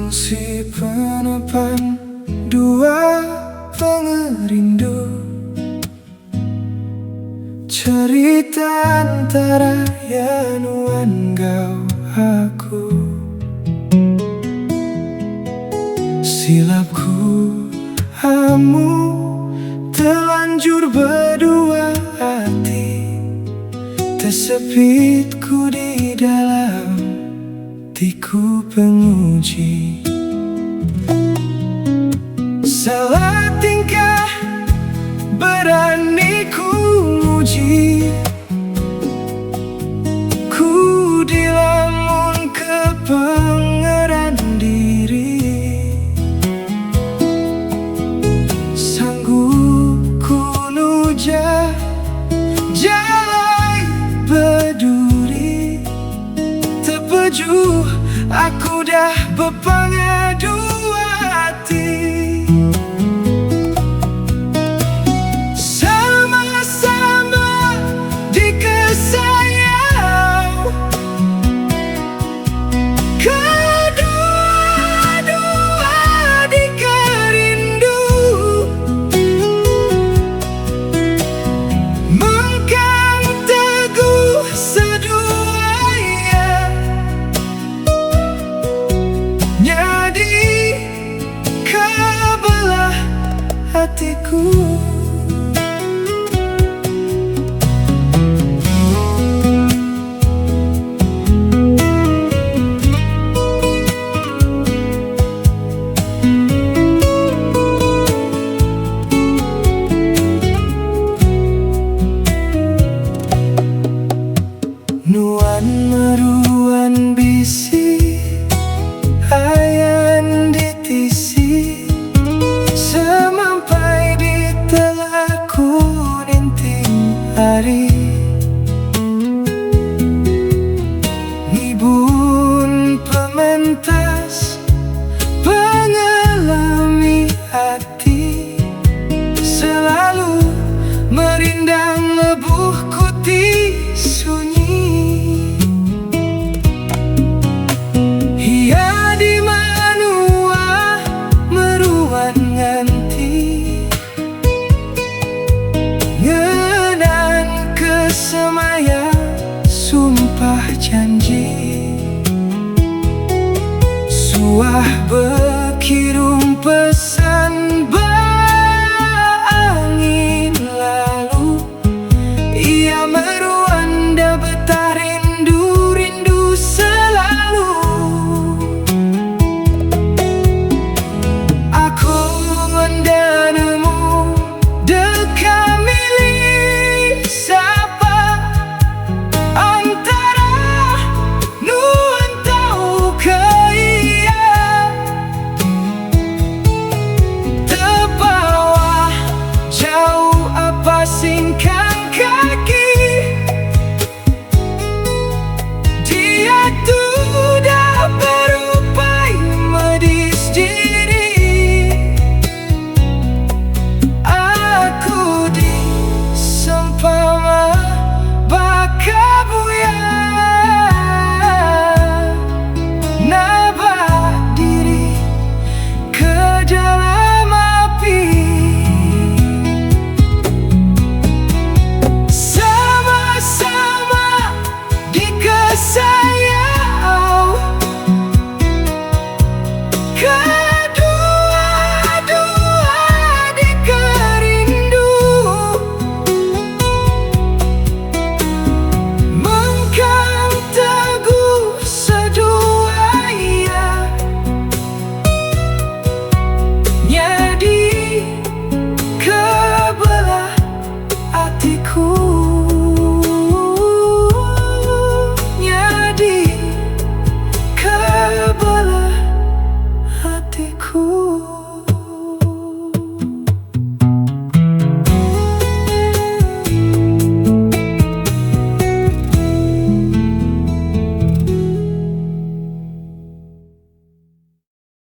Si penepan dua pengerindu, cerita antara Yanuan kau aku. Silapku kamu telanjur berdua hati, tersepitku di dalam hatiku penguji. Salah tingkah berani ku uji, ku dilamun kepengeran diri. Sanggup ku nuja jalai berduri, terpeju aku dah berpangadu hati. Sama-sama dikesayang, kedua-dua dikerindu, mengkang teguh seduanya, nyadi kebelah hatiku. Nuan meruan bisi, ayan ditisi, semampai di telaku ninting hari. Ngibun pementas pengalami hati, selalu merindang lebuhku di sunyi. Ia di manua meruan nganti, ngenan kesemaya sumpah janji. Suah berkirim pesan